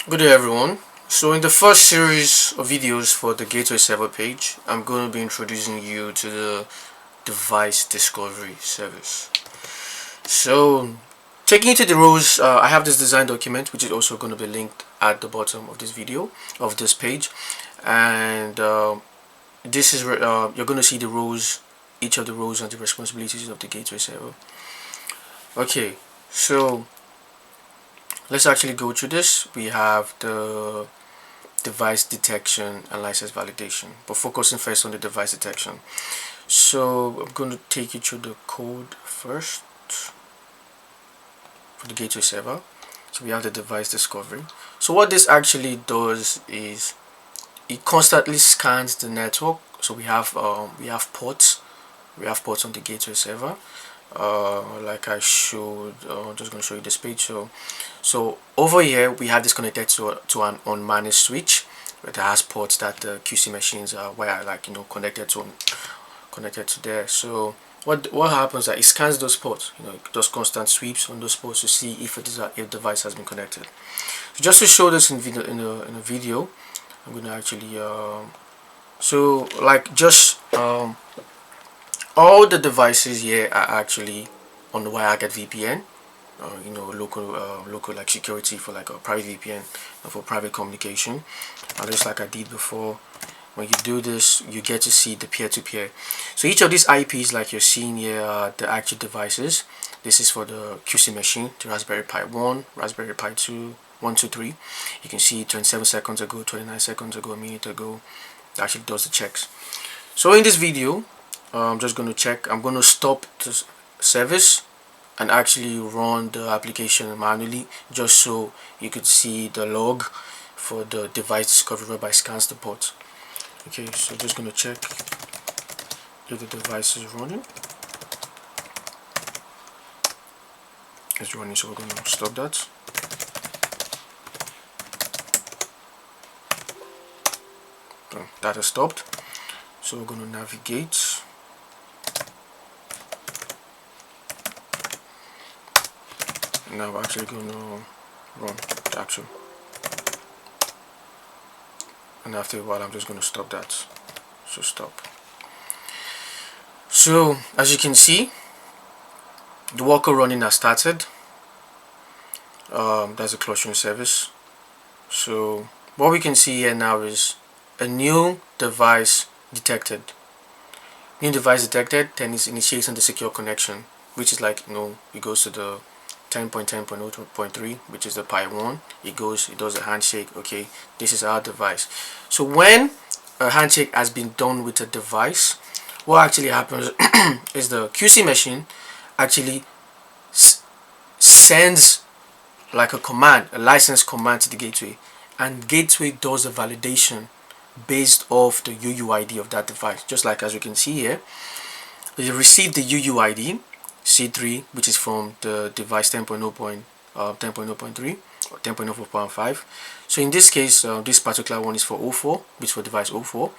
Good day everyone. So in the first series of videos for the Gateway Server page, I'm going to be introducing you to the device discovery service. So taking you to the rows, I have this design document which is also going to be linked at the bottom of this video, of this page, and this is you're going to see the rows, each of the rows and the responsibilities of the Gateway Server. Okay, so let's actually go through this. We have the device detection and license validation, but focusing first on the device detection. So I'm going to take you through the code first for the Gateway Server. So we have the device discovery. So what this actually does is it constantly scans the network. So we have ports. We have ports on the Gateway Server. Like I showed, I'm just going to show you this page. So over here we have this connected to an unmanaged switch that has ports that the QC machines are connected to there. So what happens is that it scans those ports, it does constant sweeps on those ports to see if if device has been connected. So just to show this in a video, I'm going to actually all the devices here are actually on the WireGuard VPN, local like security for like a private VPN for private communication. And just like I did before, when you do this, you get to see the peer-to-peer. So each of these IPs, like you're seeing here, are the actual devices. This is for the QC machine, the Raspberry Pi 1, Raspberry Pi 2, 1, 2, 3. You can see 27 seconds ago, 29 seconds ago, a minute ago, it actually does the checks. So in this video, I'm just going to check. I'm going to stop the service and actually run the application manually, just so you could see the log for the device discovery whereby it scans the port. Okay, so just going to check if the device is running. It's running, so we're going to stop that. So that has stopped. So we're going to navigate. Now we're actually going to run the action, and after a while I'm just going to stop that. So stop. So as you can see, the worker running has started. That's a clustering service. So what we can see here now is a new device detected. New device detected, then it initiates on the secure connection, which is like, it goes to the 10.10.0.3, which is the Pi 1. It does a handshake. Okay, this is our device. So when a handshake has been done with a device, what actually happens is the QC machine actually sends like a command, a license command to the gateway, and gateway does a validation based off the UUID of that device. Just like as you can see here, you receive the UUID C3, which is from the device 10.0.3 or 10.04.5. So in this case, this particular one is for 04, which is for device 04.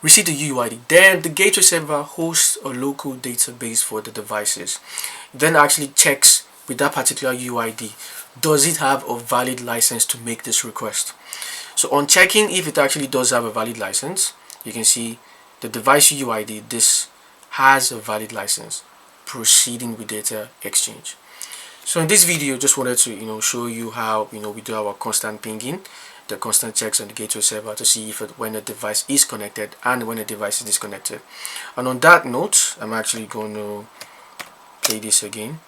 Receive the UUID. Then the gateway server hosts a local database for the devices. Then actually checks with that particular UUID, does it have a valid license to make this request? So on checking if it actually does have a valid license, you can see the device UUID, this has a valid license, proceeding with data exchange. So in this video, just wanted to show you how we do our constant pinging, the constant checks on the gateway server to see if when a device is connected and when a device is disconnected. And on that note, I'm actually going to play this again,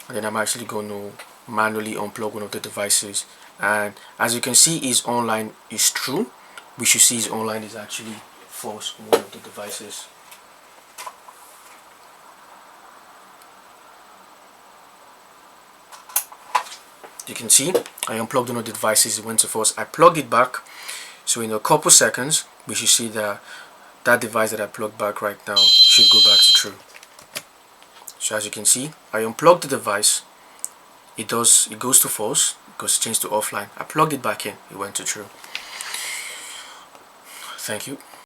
and then I'm actually going to manually unplug one of the devices. And as you can see, is online is true. We should see is online is actually false on one of the devices. You can see I unplugged one of the devices, it went to false. I plugged it back, so in a couple seconds we should see that that device that I plugged back right now should go back to true. So as you can see, I unplugged the device, it goes to false because it changed to offline. I plugged it back in, it went to true. Thank you.